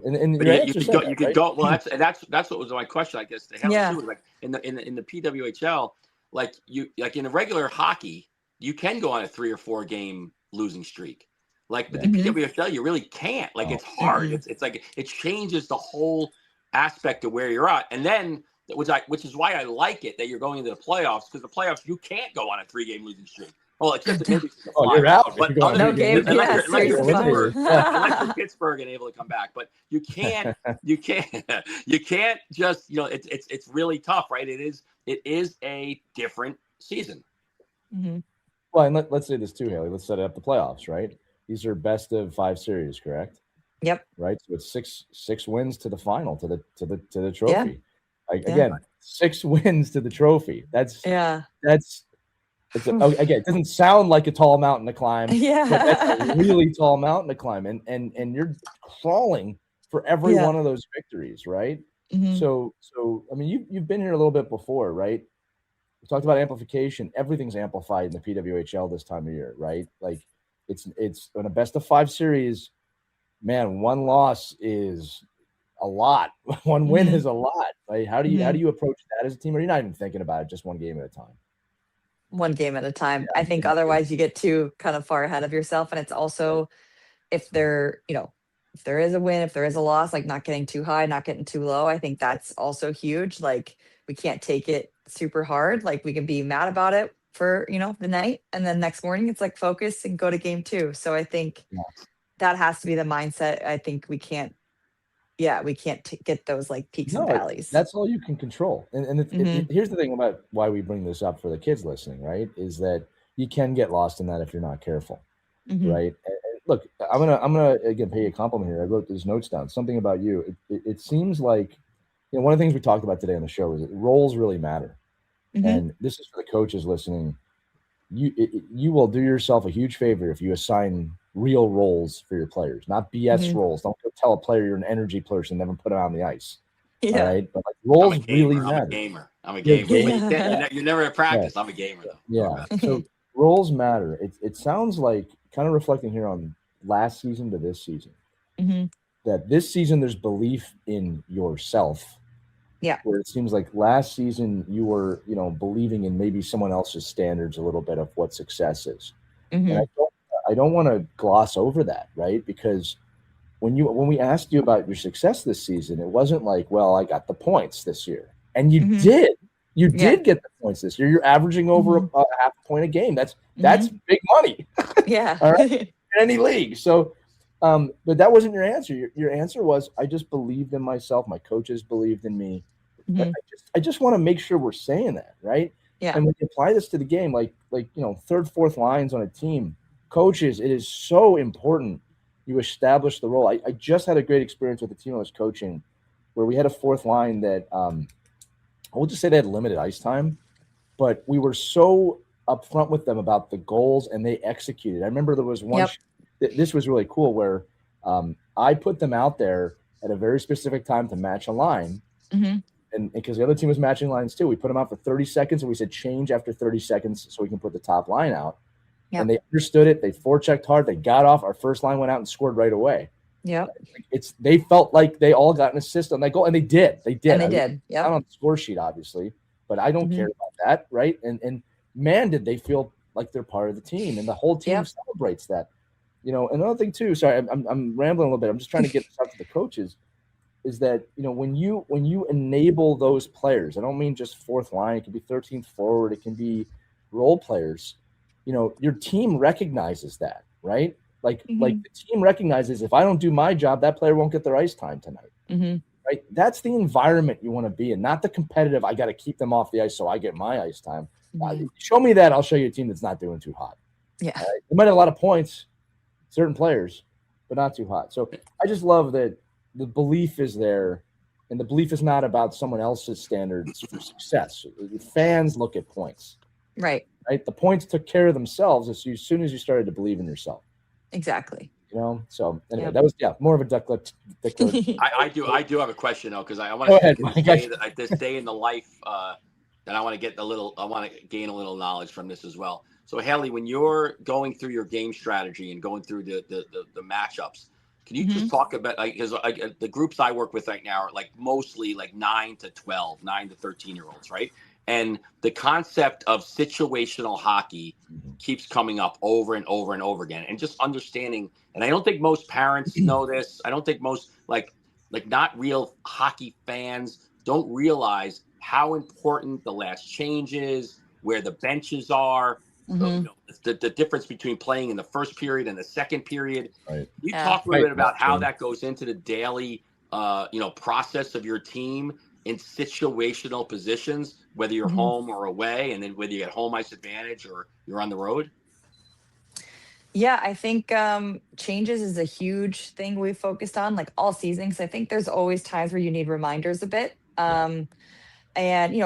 and But your you answer could said go. that, You could right? go. Well, that's what was my question, I guess, to Haley Yeah. too. Like in the PWHL, like in the regular hockey, you can go on a 3 or 4 game losing streak. Like, but the PWHL, you really can't. Like, it's hard. It's like it changes the whole aspect of where you're at, and then which is why I like it that you're going into the playoffs, because the playoffs you can't go on a 3-game losing streak. Well, except that maybe the Oh, you're out. But No game. Yeah, unless you're seriously. unless you're Pittsburgh and able to come back, but you can't just it's really tough, right? It is a different season. Mm-hmm. Well, and let's say this too, Haley. Let's set up the playoffs, right? These are best of 5 series, correct? Yep. Right. So it's six wins to the final, to the trophy. Yeah. Again, 6 wins to the trophy. It's again, it doesn't sound like a tall mountain to climb. Yeah. But that's a really tall mountain to climb, and you're crawling for every one of those victories, right? Mm-hmm. So I mean, you've been here a little bit before, right? We talked about amplification. Everything's amplified in the PWHL this time of year, right? Like it's in a best of 5 series, man, 1 loss is a lot. 1 win is a lot. Like, how do you approach that as a team? Or you're not even thinking about it, just 1 game at a time? 1 game at a time. Yeah, I think otherwise you get too kind of far ahead of yourself. And it's also, if there is a win, if there is a loss, like not getting too high, not getting too low, I think that's also huge. Like, we can't take it super hard. Like, we can be mad about it for, the night. And then next morning it's like focus and go to game 2. So I think that has to be the mindset. I think we can't get those like peaks and valleys. That's all you can control. And here's the thing about why we bring this up for the kids listening, right? Is that you can get lost in that if you're not careful, right? And look, I'm gonna again pay you a compliment here. I wrote these notes down. Something about you. It seems like one of the things we talked about today on the show is that roles really matter, and this is for the coaches listening. You will do yourself a huge favor if you assign real roles for your players, not BS roles. Don't go tell a player you're an energy person, never put it on the ice. Yeah. All right. But like, roles really matter. I'm a gamer. You're never at practice. Yeah. I'm a gamer though. Yeah. So roles matter. It sounds like, kind of reflecting here on last season to this season, that this season there's belief in yourself. Yeah. Where it seems like last season you were, believing in maybe someone else's standards a little bit of what success is. And I don't want to gloss over that, right? Because when we asked you about your success this season, it wasn't like, well, I got the points this year. And you did. You did get the points this year. You're averaging over a half a point a game. That's big money. Yeah. All right. In any league. So but that wasn't your answer. Your answer was, I just believed in myself. My coaches believed in me. I just want to make sure we're saying that, right? Yeah. And when you apply this to the game, like third, fourth lines on a team, coaches, it is so important you establish the role. I just had a great experience with the team I was coaching where we had a fourth line that we'll just say they had limited ice time, but we were so upfront with them about the goals and they executed. I remember there was one, this was really cool, where I put them out there at a very specific time to match a line. And because the other team was matching lines too, we put them out for 30 seconds and we said change after 30 seconds so we can put the top line out. Yep. And they understood it. They forechecked hard. They got off. Our first line went out and scored right away. Yeah. They felt like they all got an assist on that goal, and they did. They did. And they did. Yeah. Not on the score sheet, obviously, but I don't care about that, right? And man, did they feel like they're part of the team, and the whole team celebrates that. Another thing too. Sorry, I'm rambling a little bit. I'm just trying to get this out to the coaches. Is that when you enable those players, I don't mean just fourth line. It can be 13th forward. It can be role players. Your team recognizes that, right? Like the team recognizes, if I don't do my job, that player won't get their ice time tonight, right? That's the environment you want to be in, not the competitive. I got to keep them off the ice so I get my ice time. Show me that, I'll show you a team that's not doing too hot. Yeah, right? They might have a lot of points, certain players, but not too hot. So I just love that the belief is there, and the belief is not about someone else's standards for success. Fans look at points. Right. The points took care of themselves as soon as you started to believe in yourself. Exactly. So anyway, that was more of a duck. I do have a question though, because I want to this day in the life and I want to gain a little knowledge from this as well. So Haley, when you're going through your game strategy and going through the matchups, can you just talk about, because the groups I work with right now are like mostly like 9 to 13-year-olds, right? And the concept of situational hockey keeps coming up over and over and over again. And just understanding, and I don't think most parents know this. I don't think most like not real hockey fans don't realize how important the last change is, where the benches are, the difference between playing in the first period and the second period. Right. You talk a little bit about how that goes into the daily, process of your team in situational positions, whether you're home or away, and then whether you get home ice advantage or you're on the road. Yeah, I think changes is a huge thing we've focused on like all season. Because I think there's always times where you need reminders a bit. And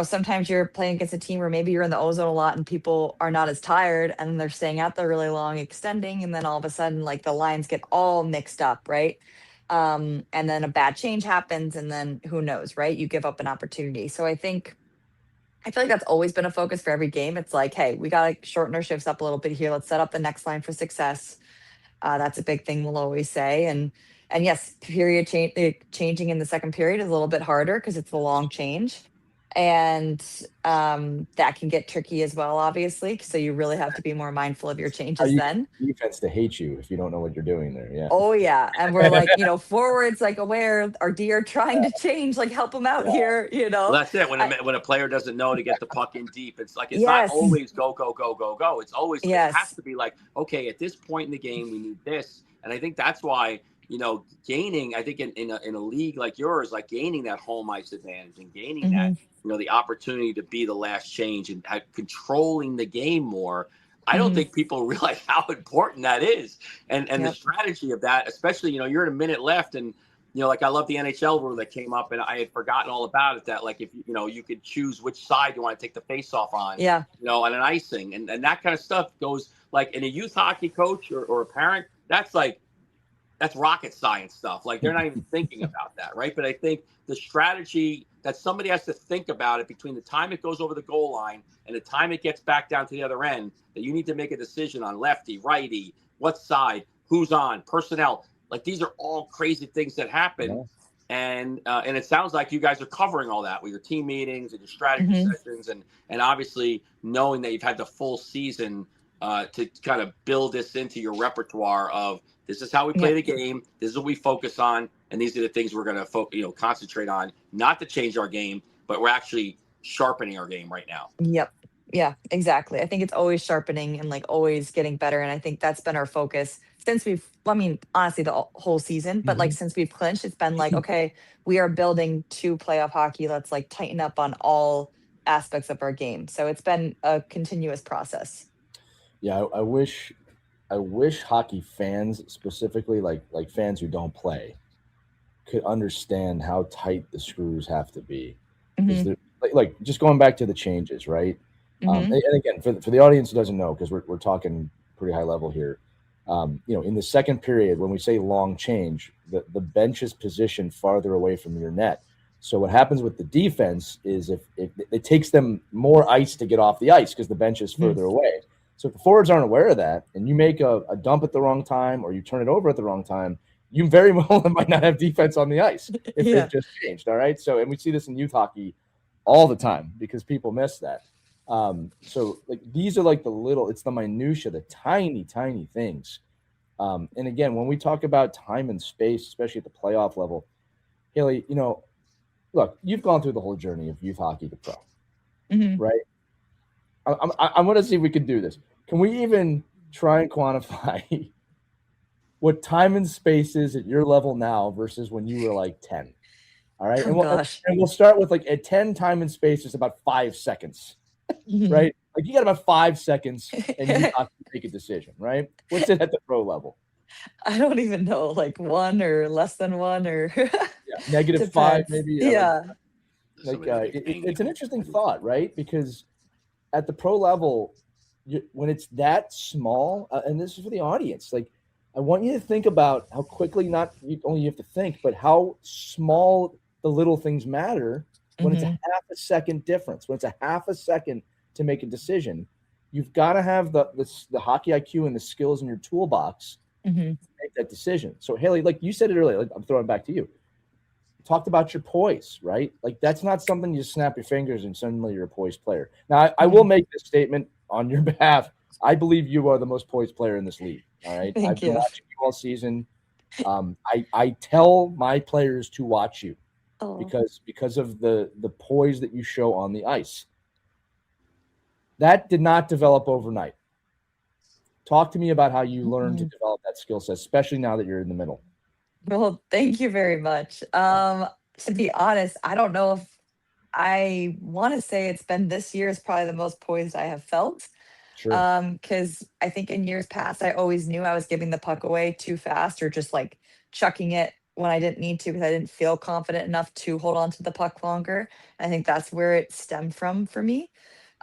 sometimes you're playing against a team where maybe you're in the ozone a lot and people are not as tired and they're staying out there really long, extending, and then all of a sudden like the lines get all mixed up, right? And then a bad change happens, and then who knows, right? You give up an opportunity. So I feel like that's always been a focus for every game. It's like, hey, we got to shorten our shifts up a little bit here. Let's set up the next line for success. That's a big thing we'll always say. And yes, changing in the second period is a little bit harder because it's the long change. And that can get tricky as well, obviously. So you really have to be more mindful of your changes then. Defense to hate you if you don't know what you're doing there. Yeah. Oh yeah. And we're like, forwards like aware our D are trying to change, like help them out here, Well, that's it. When a player doesn't know to get the puck in deep, it's like, it's not always go, go, go, go, go. It's always, it has to be like, okay, at this point in the game, we need this. And I think that's why, gaining, I think in a league like yours, like gaining that home ice advantage and gaining that, the opportunity to be the last change and controlling the game more. I don't think people realize how important that is. And the strategy of that, especially, you're in a minute left, and, like I love the NHL rule that came up, and I had forgotten all about it, that like if you could choose which side you want to take the face off on, on an icing, and that kind of stuff goes like in a youth hockey coach or a parent, that's rocket science stuff. Like they're not even thinking about that, right? But I think the strategy that somebody has to think about it between the time it goes over the goal line and the time it gets back down to the other end, that you need to make a decision on lefty, righty, what side, who's on, personnel. Like these are all crazy things that happen. And it sounds like you guys are covering all that with your team meetings and your strategy sessions, and obviously knowing that you've had the full season to kind of build this into your repertoire of, this is how we play the game. This is what we focus on. And these are the things we're going to concentrate on, not to change our game, but we're actually sharpening our game right now. Yep. Yeah, exactly. I think it's always sharpening and like always getting better. And I think that's been our focus since honestly, the whole season, but like since we've clinched, it's been like, okay, we are building to playoff hockey. Let's like tighten up on all aspects of our game. So it's been a continuous process. Yeah, I wish hockey fans, specifically like fans who don't play, could understand how tight the screws have to be. Like just going back to the changes, right? And again, for the audience who doesn't know, because we're talking pretty high level here, in the second period, when we say long change, the bench is positioned farther away from your net. So what happens with the defense is if it takes them more ice to get off the ice because the bench is further away. So if the forwards aren't aware of that, and you make a dump at the wrong time or you turn it over at the wrong time, you very well might not have defense on the ice if they've just changed. All right. So, and we see this in youth hockey all the time because people miss that. So like these are like it's the minutia, the tiny, tiny things. And again, when we talk about time and space, especially at the playoff level, Haley, look, you've gone through the whole journey of youth hockey to pro, right? I'm going to see if we can do this. Can we even try and quantify what time and space is at your level now versus when you were like 10? All right. And we'll start with like at 10, time and space is about 5 seconds, right? Like you got about 5 seconds and you have to make a decision, right? What's it at the pro level? I don't even know, like 1 or less than 1 or -5 maybe. It's an interesting thought, right? Because at the pro level, when it's that small, and this is for the audience, like I want you to think about how quickly, not only you have to think, but how small the little things matter when it's a half a second difference, when it's a half a second to make a decision, you've got to have the hockey IQ and the skills in your toolbox to make that decision. So Haley, like you said it earlier, like I'm throwing it back to you. Talked about your poise, right? Like that's not something you snap your fingers and suddenly you're a poised player. Now I will make this statement on your behalf. I believe you are the most poised player in this league. All right. I've been watching you all season. I tell my players to watch you because of the poise that you show on the ice. That did not develop overnight. Talk to me about how you learned to develop that skill set, especially now that you're in the middle. Well, thank you very much. To be honest, I don't know if I want to say it's been this year is probably the most poised I have felt. Sure. Because I think in years past, I always knew I was giving the puck away too fast or just like chucking it when I didn't need to because I didn't feel confident enough to hold on to the puck longer. I think that's where it stemmed from for me.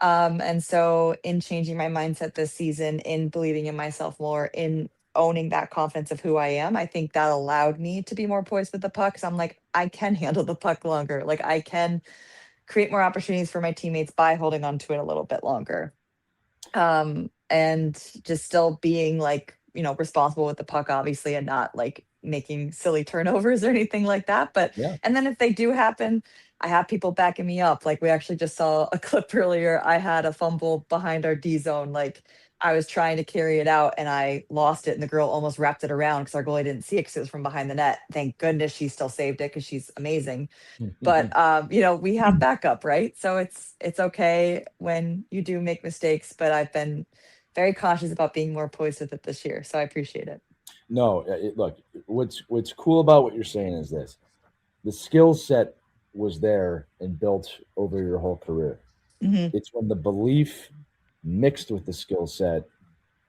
And so in changing my mindset this season, in believing in myself more, in owning that confidence of who I am, I think that allowed me to be more poised with the puck. Cause I'm like, I can handle the puck longer. Like I can create more opportunities for my teammates by holding on to it a little bit longer. And just still being like, responsible with the puck, obviously, and not like making silly turnovers or anything like that. But, and then if they do happen, I have people backing me up. Like we actually just saw a clip earlier. I had a fumble behind our D zone. Like I was trying to carry it out and I lost it. And the girl almost wrapped it around because our goalie didn't see it because it was from behind the net. Thank goodness she still saved it because she's amazing. But, we have backup, right? So it's okay when you do make mistakes, but I've been very cautious about being more poised with it this year. So I appreciate it. No, look, what's cool about what you're saying is this. The skill set was there and built over your whole career. It's when the belief mixed with the skill set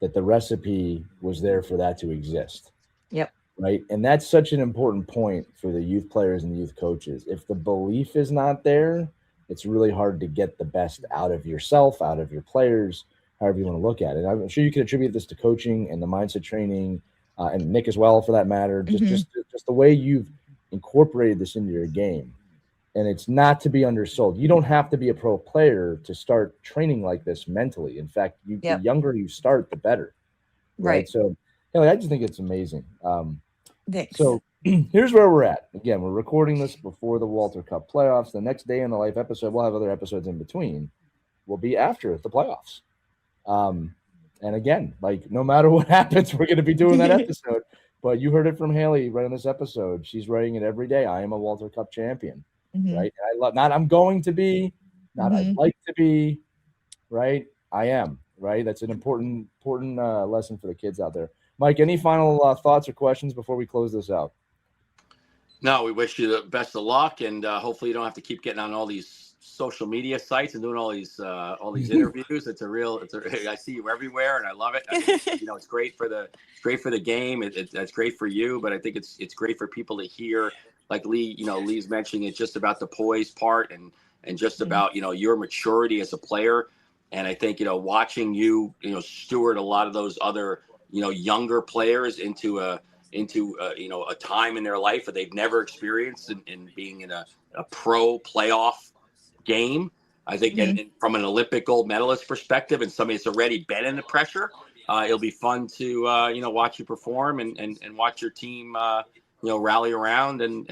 that the recipe was there for that to exist. Yep. Right. And that's such an important point for the youth players and the youth coaches. If the belief is not there, it's really hard to get the best out of yourself, out of your players, however you want to look at it. I'm sure you can attribute this to coaching and the mindset training and Nick as well, for that matter, just the way you've incorporated this into your game. And it's not to be undersold. You don't have to be a pro player to start training like this mentally. In fact, the younger you start, the better. Right. So I just think it's amazing. Thanks. So here's where we're at. Again, we're recording this before the Walter Cup playoffs. The next day in the life episode, we'll have other episodes in between, will be after the playoffs. And again, like no matter what happens, we're going to be doing that episode. But you heard it from Haley right in this episode. She's writing it every day. I am a Walter Cup champion. Right. And I love not I'm going to be, not I'd like to be, right? I am, right? That's an important lesson for the kids out there. Mike, any final thoughts or questions before we close this out? No, we wish you the best of luck, and hopefully you don't have to keep getting on all these social media sites and doing all these interviews. I see you everywhere, and I love it. I think, it's great for the game. It's great for you, but I think it's great for people to hear. Like Lee's mentioning, it's just about the poise part and just about your maturity as a player. And I think watching you steward a lot of those other younger players into a time in their life that they've never experienced in being in a pro playoff game. I think and from an Olympic gold medalist perspective and somebody that's already been in the pressure, it'll be fun to watch you perform and watch your team rally around and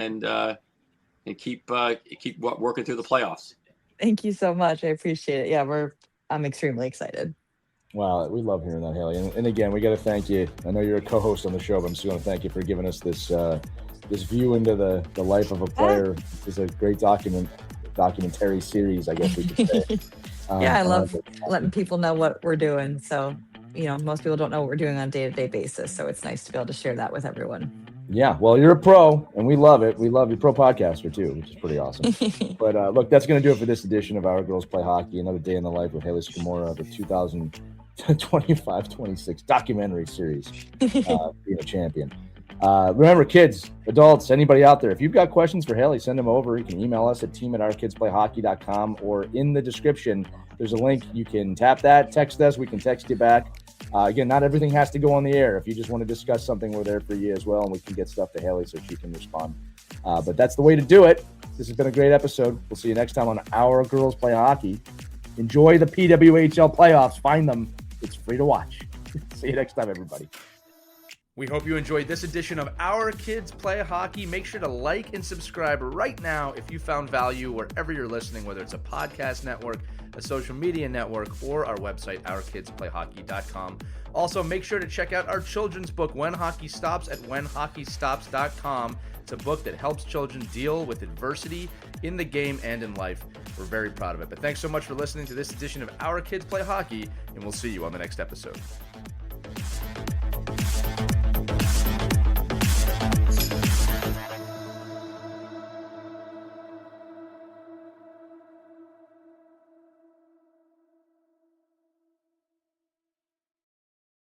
keep working through the playoffs. Thank you so much. I appreciate it. Yeah, I'm extremely excited. Wow, we love hearing that, Haley. And again, we got to thank you. I know you're a co-host on the show, but I'm just going to thank you for giving us this view into the life of a player. It's a great documentary series, I guess we could say. I love letting people know what we're doing. So, most people don't know what we're doing on a day-to-day basis. So it's nice to be able to share that with everyone. Yeah, well, you're a pro, and we love it. We love you, pro podcaster, too, which is pretty awesome. But look, that's going to do it for this edition of Our Girls Play Hockey, another day in the life with Haley Scamurra, the 2025-26 documentary series, being a champion. Remember, kids, adults, anybody out there, if you've got questions for Haley, send them over. You can email us at team@ourkidsplayhockey.com, or in the description, there's a link. You can tap that, text us. We can text you back. Again, not everything has to go on the air. If you just want to discuss something, we're there for you as well, and we can get stuff to Haley so she can respond. But that's the way to do it. This has been a great episode. We'll see you next time on Our Girls Play Hockey. Enjoy the PWHL playoffs. Find them. It's free to watch. See you next time, everybody. We hope you enjoyed this edition of Our Kids Play Hockey. Make sure to like and subscribe right now if you found value wherever you're listening, whether it's a podcast network, a social media network, or our website, ourkidsplayhockey.com. Also, make sure to check out our children's book, When Hockey Stops, at whenhockeystops.com. It's a book that helps children deal with adversity in the game and in life. We're very proud of it. But thanks so much for listening to this edition of Our Kids Play Hockey, and we'll see you on the next episode.